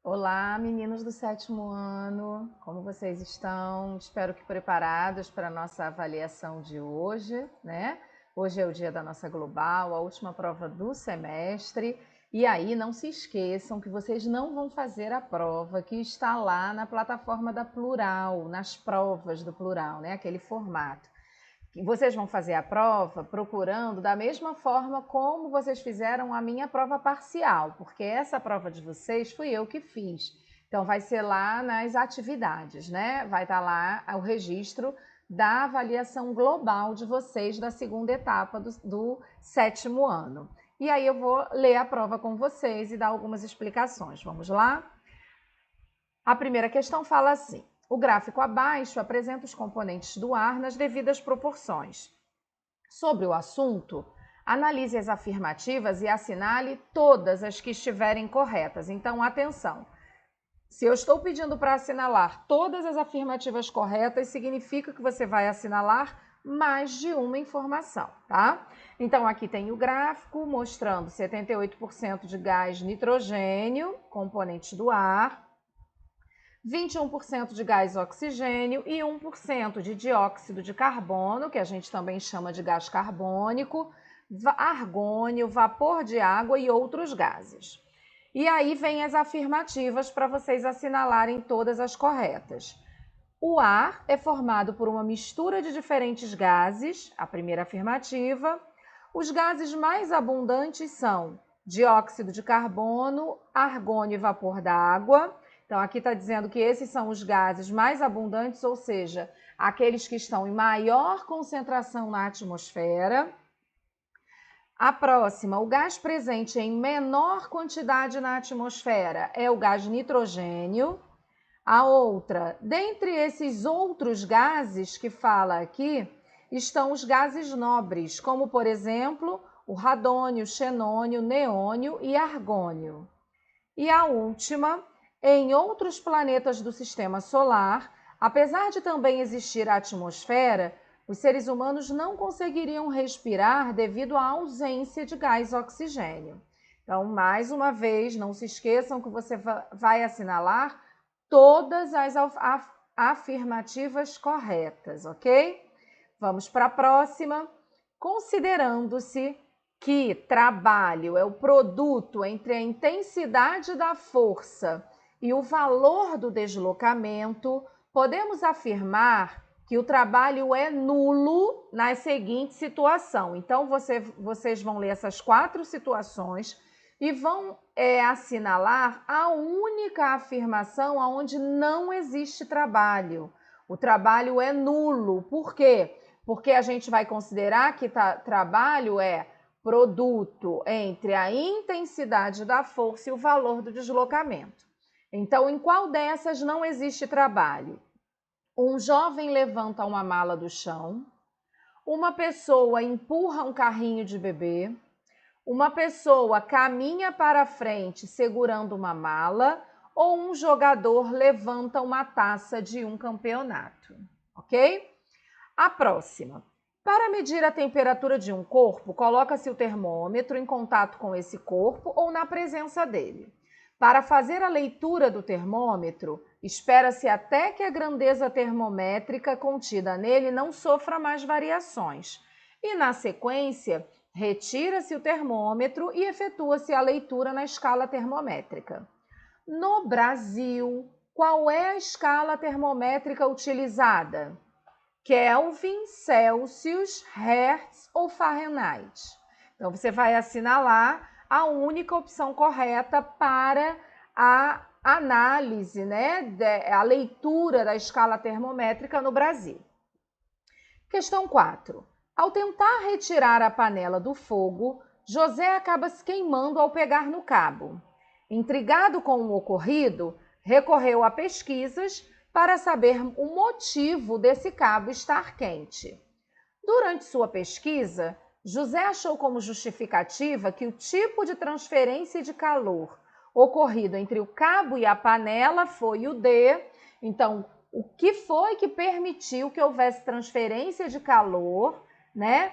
Olá, meninos do sétimo ano, como vocês estão? Espero que preparados para a nossa avaliação de hoje, né? Hoje é o dia da nossa global, a última prova do semestre. E aí, não se esqueçam que vocês não vão fazer a prova que está lá na plataforma da Plural, nas provas do Plural, né? Aquele formato. Vocês vão fazer a prova procurando da mesma forma como vocês fizeram a minha prova parcial, porque essa prova de vocês fui eu que fiz. Então vai ser lá nas atividades, né? Vai estar lá o registro da avaliação global de vocês da segunda etapa do sétimo ano. E aí eu vou ler a prova com vocês e dar algumas explicações. Vamos lá? A primeira questão fala assim: o gráfico abaixo apresenta os componentes do ar nas devidas proporções. Sobre o assunto, analise as afirmativas e assinale todas as que estiverem corretas. Então, atenção. Se eu estou pedindo para assinalar todas as afirmativas corretas, significa que você vai assinalar mais de uma informação, tá? Então, aqui tem o gráfico mostrando 78% de gás nitrogênio, componentes do ar, 21% de gás oxigênio e 1% de dióxido de carbono, que a gente também chama de gás carbônico, argônio, vapor de água e outros gases. E aí vem as afirmativas para vocês assinalarem todas as corretas. O ar é formado por uma mistura de diferentes gases, a primeira afirmativa. Os gases mais abundantes são dióxido de carbono, argônio e vapor d'água. Então, aqui está dizendo que esses são os gases mais abundantes, ou seja, aqueles que estão em maior concentração na atmosfera. A próxima, o gás presente em menor quantidade na atmosfera é o gás nitrogênio. A outra, dentre esses outros gases que fala aqui, estão os gases nobres, como, por exemplo, o radônio, xenônio, neônio e argônio. E a última, em outros planetas do sistema solar, apesar de também existir a atmosfera, os seres humanos não conseguiriam respirar devido à ausência de gás oxigênio. Então, mais uma vez, não se esqueçam que você vai assinalar todas as afirmativas corretas, ok? Vamos para a próxima. Considerando-se que trabalho é o produto entre a intensidade da força e o valor do deslocamento, podemos afirmar que o trabalho é nulo na seguinte situação. Então, vocês vão ler essas 4 situações e vão assinalar a única afirmação onde não existe trabalho. O trabalho é nulo. Por quê? Porque a gente vai considerar que trabalho é produto entre a intensidade da força e o valor do deslocamento. Então, em qual dessas não existe trabalho? Um jovem levanta uma mala do chão, uma pessoa empurra um carrinho de bebê, uma pessoa caminha para frente segurando uma mala ou um jogador levanta uma taça de um campeonato, ok? A próxima. Para medir a temperatura de um corpo, coloca-se o termômetro em contato com esse corpo ou na presença dele. Para fazer a leitura do termômetro, espera-se até que a grandeza termométrica contida nele não sofra mais variações. E, na sequência, retira-se o termômetro e efetua-se a leitura na escala termométrica. No Brasil, qual é a escala termométrica utilizada? Kelvin, Celsius, Hertz ou Fahrenheit? Então, você vai assinalar a única opção correta para a análise, né, a leitura da escala termométrica no Brasil. Questão 4. Ao tentar retirar a panela do fogo, José acaba se queimando ao pegar no cabo. Intrigado com o ocorrido, recorreu a pesquisas para saber o motivo desse cabo estar quente. Durante sua pesquisa, José achou como justificativa que o tipo de transferência de calor ocorrido entre o cabo e a panela foi o D. Então, o que foi que permitiu que houvesse transferência de calor, né,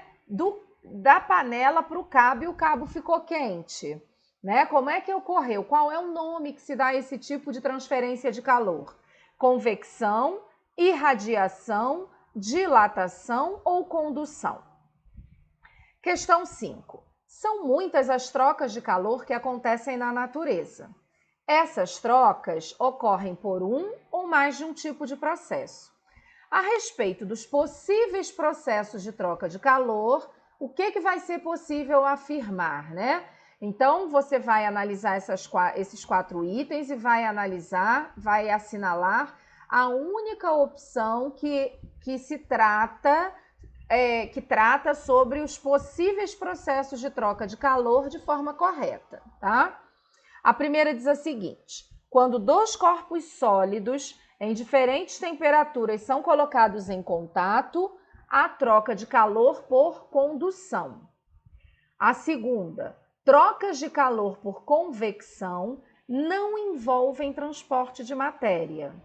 da panela para o cabo e o cabo ficou quente? né? Como é que ocorreu? Qual é o nome que se dá a esse tipo de transferência de calor? Convecção, irradiação, dilatação ou condução? Questão 5. São muitas as trocas de calor que acontecem na natureza. Essas trocas ocorrem por um ou mais de um tipo de processo. A respeito dos possíveis processos de troca de calor, o que vai ser possível afirmar, né? Então, você vai analisar esses 4 itens e vai assinalar a única opção que trata sobre os possíveis processos de troca de calor de forma correta, tá? A primeira diz a seguinte: quando 2 corpos sólidos em diferentes temperaturas são colocados em contato, há troca de calor por condução. A segunda, trocas de calor por convecção não envolvem transporte de matéria.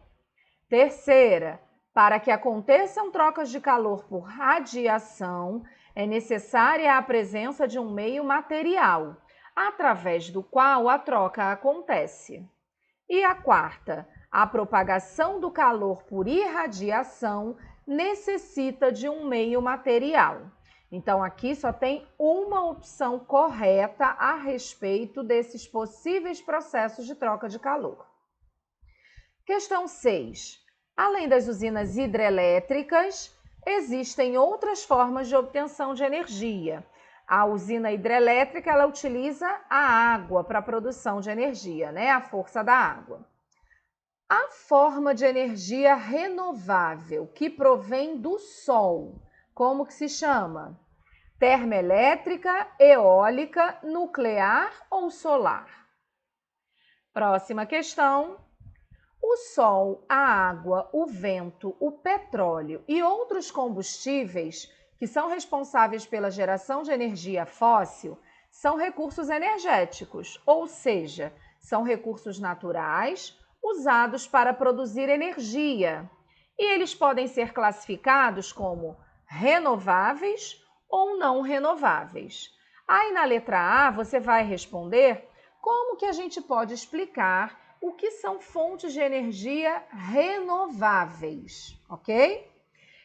Terceira, para que aconteçam trocas de calor por radiação, é necessária a presença de um meio material, através do qual a troca acontece. E a quarta, a propagação do calor por irradiação necessita de um meio material. Então, aqui só tem uma opção correta a respeito desses possíveis processos de troca de calor. Questão 6. Além das usinas hidrelétricas, existem outras formas de obtenção de energia. A usina hidrelétrica, ela utiliza a água para a produção de energia, né? A força da água. A forma de energia renovável que provém do sol, como que se chama? Termoelétrica, eólica, nuclear ou solar? Próxima questão. O sol, a água, o vento, o petróleo e outros combustíveis que são responsáveis pela geração de energia fóssil são recursos energéticos, ou seja, são recursos naturais usados para produzir energia. E eles podem ser classificados como renováveis ou não renováveis. Aí na letra A você vai responder como que a gente pode explicar o que são fontes de energia renováveis, ok?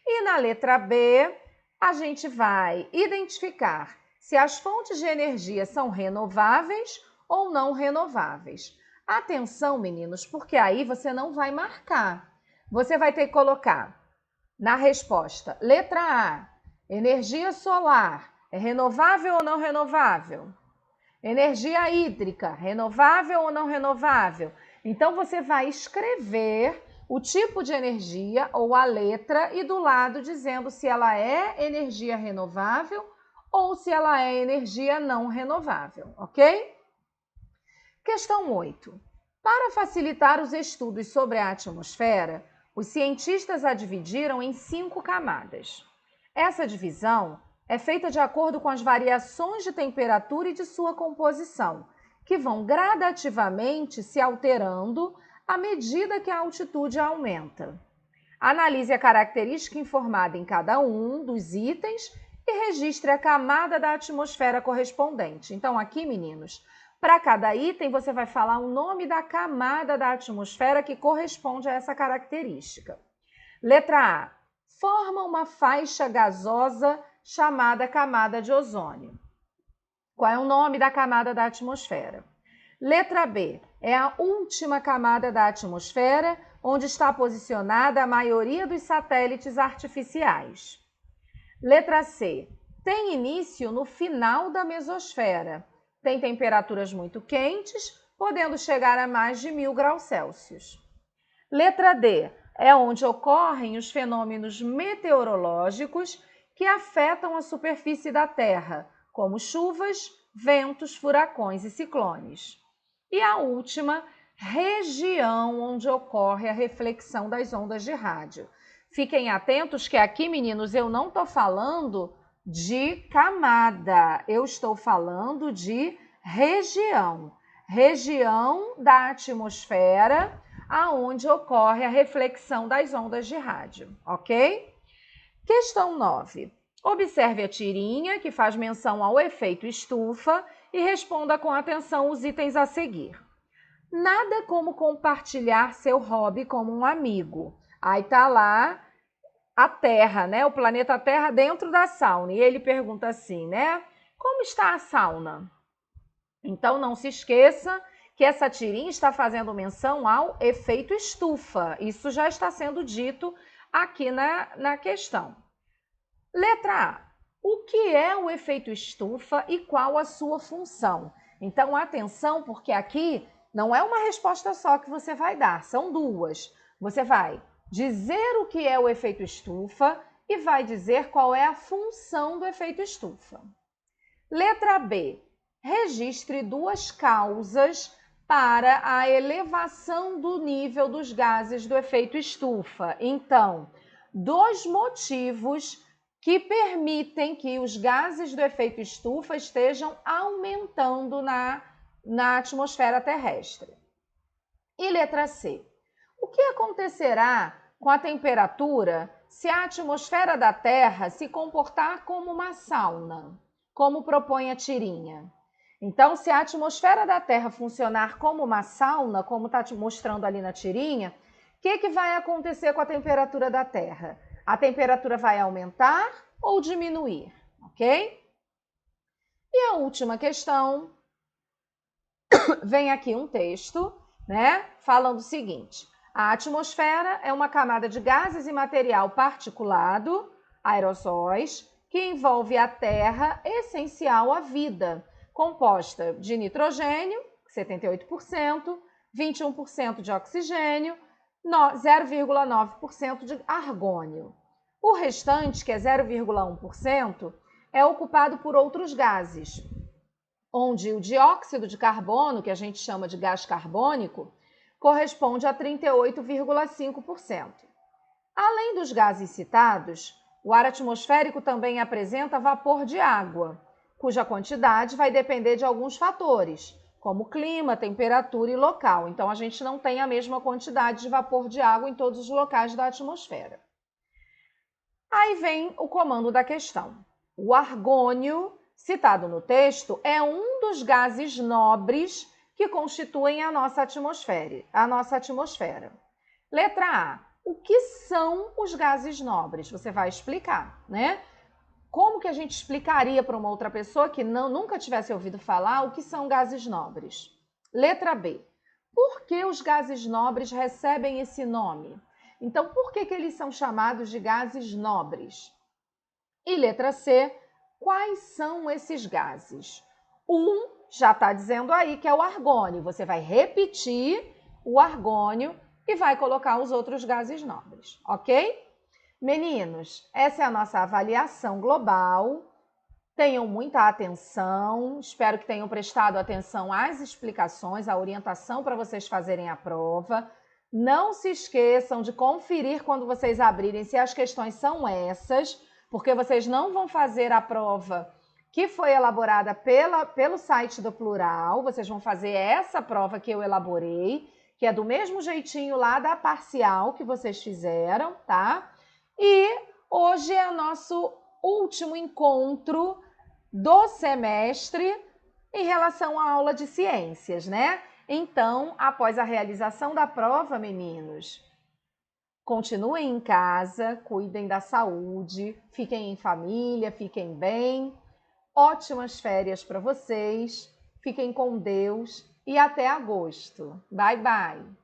E na letra B, a gente vai identificar se as fontes de energia são renováveis ou não renováveis. Atenção, meninos, porque aí você não vai marcar. Você vai ter que colocar na resposta, letra A, energia solar, é renovável ou não renovável? Energia hídrica, renovável ou não renovável? Então, você vai escrever o tipo de energia ou a letra e do lado dizendo se ela é energia renovável ou se ela é energia não renovável, ok? Questão 8. Para facilitar os estudos sobre a atmosfera, os cientistas a dividiram em 5 camadas. Essa divisão é feita de acordo com as variações de temperatura e de sua composição, que vão gradativamente se alterando à medida que a altitude aumenta. Analise a característica informada em cada um dos itens e registre a camada da atmosfera correspondente. Então, aqui, meninos, para cada item, você vai falar o nome da camada da atmosfera que corresponde a essa característica. Letra A. Forma uma faixa gasosa chamada camada de ozônio. Qual é o nome da camada da atmosfera? Letra B. É a última camada da atmosfera, onde está posicionada a maioria dos satélites artificiais. Letra C. Tem início no final da mesosfera. Tem temperaturas muito quentes, podendo chegar a mais de 1000 graus Celsius. Letra D. É onde ocorrem os fenômenos meteorológicos que afetam a superfície da Terra, como chuvas, ventos, furacões e ciclones. E a última, região onde ocorre a reflexão das ondas de rádio. Fiquem atentos que aqui, meninos, eu não estou falando de camada, eu estou falando de região. Região da atmosfera aonde ocorre a reflexão das ondas de rádio, ok? Questão 9. Observe a tirinha que faz menção ao efeito estufa e responda com atenção os itens a seguir. Nada como compartilhar seu hobby como um amigo. Aí tá lá a Terra, né? O planeta Terra dentro da sauna. E ele pergunta assim, né? Como está a sauna? Então não se esqueça que essa tirinha está fazendo menção ao efeito estufa. Isso já está sendo dito aqui na questão. Letra A. O que é o efeito estufa e qual a sua função? Então, atenção, porque aqui não é uma resposta só que você vai dar, são duas. Você vai dizer o que é o efeito estufa e vai dizer qual é a função do efeito estufa. Letra B. Registre duas causas para a elevação do nível dos gases do efeito estufa. Então, dois motivos que permitem que os gases do efeito estufa estejam aumentando na atmosfera terrestre. E letra C. O que acontecerá com a temperatura se a atmosfera da Terra se comportar como uma sauna, como propõe a tirinha? Então, se a atmosfera da Terra funcionar como uma sauna, como está te mostrando ali na tirinha, o que vai acontecer com a temperatura da Terra? A temperatura vai aumentar ou diminuir, ok? E a última questão, vem aqui um texto, né, falando o seguinte: a atmosfera é uma camada de gases e material particulado, aerossóis, que envolve a Terra, essencial à vida, composta de nitrogênio, 78%, 21% de oxigênio, 0,9% de argônio. O restante, que é 0,1%, é ocupado por outros gases, onde o dióxido de carbono, que a gente chama de gás carbônico, corresponde a 38,5%. Além dos gases citados, o ar atmosférico também apresenta vapor de água, cuja quantidade vai depender de alguns fatores, como clima, temperatura e local. Então, a gente não tem a mesma quantidade de vapor de água em todos os locais da atmosfera. Aí vem o comando da questão. O argônio, citado no texto, é um dos gases nobres que constituem a nossa atmosfera. Letra A. O que são os gases nobres? Você vai explicar, né? Como que a gente explicaria para uma outra pessoa que nunca tivesse ouvido falar o que são gases nobres? Letra B. Por que os gases nobres recebem esse nome? Então, por que eles são chamados de gases nobres? E letra C. Quais são esses gases? Já está dizendo aí que é o argônio. Você vai repetir o argônio e vai colocar os outros gases nobres, ok? Meninos, essa é a nossa avaliação global. Tenham muita atenção, espero que tenham prestado atenção às explicações, à orientação para vocês fazerem a prova. Não se esqueçam de conferir quando vocês abrirem se as questões são essas, porque vocês não vão fazer a prova que foi elaborada pelo site do Plural, vocês vão fazer essa prova que eu elaborei, que é do mesmo jeitinho lá da parcial que vocês fizeram, tá? E hoje é o nosso último encontro do semestre em relação à aula de ciências, né? Então, após a realização da prova, meninos, continuem em casa, cuidem da saúde, fiquem em família, fiquem bem. Ótimas férias para vocês, fiquem com Deus e até agosto. Bye, bye!